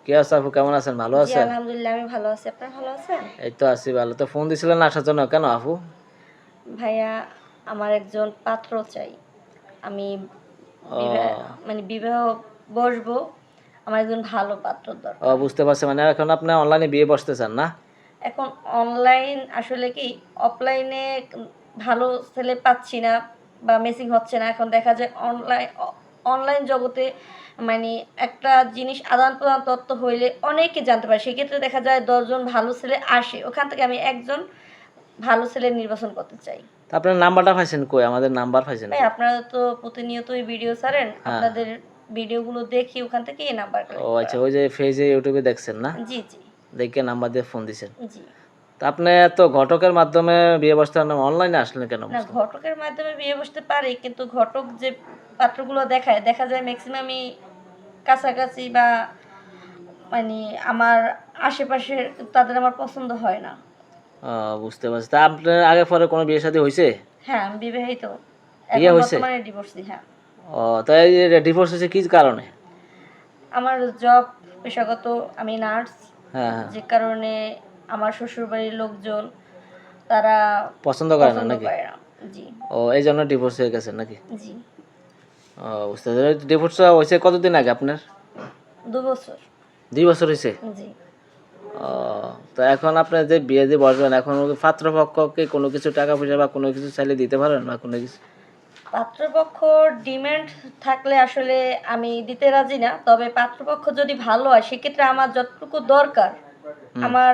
কি অবস্থা আপু, কেমন আছেন? ভালো জি আছেন? আলহামদুলিল্লাহ, আমি ভালো আছি। আপনারা ভালো আছেন? এই তো আছি ভালো। তো ফোন দিছিলেন আসার জন্য কেন আপু? ভাইয়া, আমার একজন পাত্র চাই। আমি বিবাহ ও মানে বিবাহ বসবো। আমার একজন ভালো পাত্র ও দরকার। বুঝতে পারছি, মানে এখন আপনি অনলাইনে বিয়ে বসতে চান না? এখন অনলাইন আসলে কি, অফলাইনে ভালো ছেলে পাচ্ছি না বা ম্যাচিং হচ্ছে না। এখন দেখা যায় অনলাইন জগতে মানে একটা জিনিস আদান প্রদান তথ্য হইলে অনেকে জানতে পারে। সেক্ষেত্রে দেখা যায় ১০ জন ভালো ছেলে আসে, ওখান থেকে আমি একজন ভালো ছেলে নির্বাচন করতে চাই। তো আপনার নাম্বারটা পাইছেন কই? আমাদের নাম্বার পাইছেন ভাই, কই? আপনারা তো প্রতিনিয়তই ভিডিও ছাড়েন, হ্যাঁ হ্যাঁ। আপনাদের ভিডিওগুলো দেখি ওখান থেকে এই নাম্বার ও কালেক্ট আচ্ছা, করা। ওই যে ফেজে ইউটিউবে দেখছেন না? জি জি দেখে নাম্বার দিয়ে ফোন দিছেন। জি। তো আপনি তো ঘটকের মাধ্যমে বিয়ে বসতে অনলাইনে আসলেন কেন না, বুঝলাম? ঘটকের মাধ্যমে বিয়ে বসতে পারি, কিন্তু ঘটক যে পাত্রগুলো দেখায়, দেখা যায় ম্যাক্সিমামই কাছাকাছি বা মানে আমার আশেপাশের, তাদের আমার পছন্দ হয় না। ও বুঝতে পারছি। তা আপনার আগে পরে কোনো বিয়ে শাদী হয়েছে? হ্যাঁ, আমি বিবাহিত। বিয়ে এখন হয়েছে? বর্তমানে ডিভোর্সি। হ্যাঁ। ও তাই, ডিভোর্স হয়েছে কি কারণে? আমার জব পেশাগত, আমি নার্স। হ্যাঁ হ্যাঁ। যে কারণে আমার শ্বশুরবাড়ির লোকজন তারা পছন্দ করে না পছন্দ নাকি? করে না। জি ও এই জন্য ডিভোর্স হয়ে গেছে নাকি? জি। ও বুঝতে পারছি। ডিভোর্সটা হয়েছে কতদিন আগে আপনার? ২ বছর। 2 বছর হয়েছে? জি। ও তো এখন আপনি যে বিয়ে দিয়ে বসবেন, এখন ওই পাত্রপক্ষকে কোনো কিছু টাকা পয়সা বা কোনো কিছু চাইলে দিতে পারেন না কোনো কিছু? পাত্রপক্ষ ডিমান্ড থাকলে আসলে আমি দিতে রাজি না। তবে পাত্রপক্ষ যদি ভালো হয়, সেক্ষেত্রে আমার যতটুকু দরকার হুম। আমার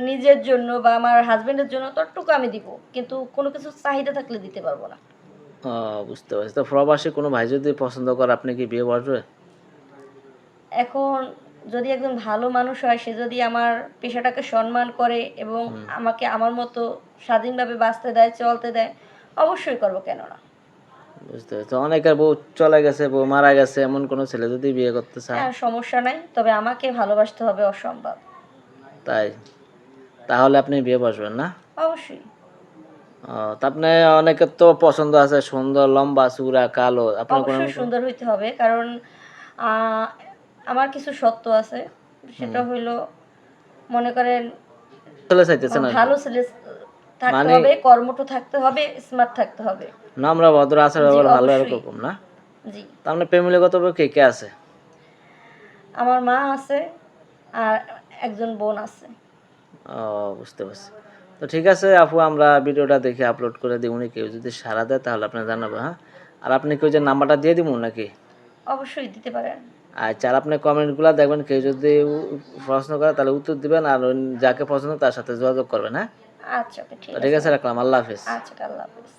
নিজের জন্য বা আমার হাসব্যান্ডের জন্য, ততটুকু আমি দিব। কিন্তু কোনো কিছু চাহিদা থাকলে দিতে পারবো না। ও বুঝতে পারছি। তো প্রবাসী কোনো ভাই যদি পছন্দ করে, আপনি কি বিয়ে বসবে? এখন যদি একজন ভালো মানুষ হয়, সে যদি আমার পেশাটাকে সম্মান করে এবং হুম। আমাকে আমার মতো স্বাধীনভাবে বাঁচতে দেয়, চলতে দেয়, অবশ্যই করব, কেন না? বুঝতে পারছি। অনেকের বউ চলে গেছে, বউ মারা গেছে, এমন কোনো ছেলে যদি বিয়ে করতে চায়? হ্যাঁ, সমস্যা নাই। তবে আমাকে ভালোবাসতে হবে অসম্ভব। তাই? তাহলে আপনি বিয়ে বসবেন না? অবশ্যই। ও তা আপনি, অনেকের তো পছন্দ আছে সুন্দর, লম্বা, চূড়া, কালো। আপনার কোনো অবশ্যই সুন্দর হইতে হবে। কারণ আ আমার কিছু সত্ত্ব আছে। হুম, সেটা হইলো, মনে করেন, ছেলে চাইতেছেন আর কি? ভালো ছেলে থাকতে মানে হবে, কর্মঠ থাকতে হবে, স্মার্ট থাকতে হবে। নম্র, ভদ্র, আচার জি, ব্যবহার ভালো, অবশ্যই। এরকম না? জি। তা আপনার ফ্যামিলিগত কে কে আছে? আমার মা আছে আর একজন বোন আছে। ও বুঝতে পারছি। তো ঠিক আছে আপু, আমরা ভিডিওটা দেখে আপলোড করে দিব, উনি কেউ যদি সাড়া দেয় তাহলে আপনার জানাবো, হ্যাঁ? আর আপনি কেউ যে নাম্বারটা দিয়ে দিব নাকি? অবশ্যই দিতে পারেন। আচ্ছা, আর আপনি কমেন্টগুলো দেখবেন, কেউ যদি প্রশ্ন করে তাহলে উত্তর দিবেন, আর যাকে পছন্দ তার সাথে যোগাযোগ করবেন, হ্যাঁ? আচ্ছা, ওকে, তো ঠিক ঠিক আছে আছে, ভাই। রাখলাম। আল্লাহ হাফেজ। আচ্ছা, আল্লাহ হাফেজ।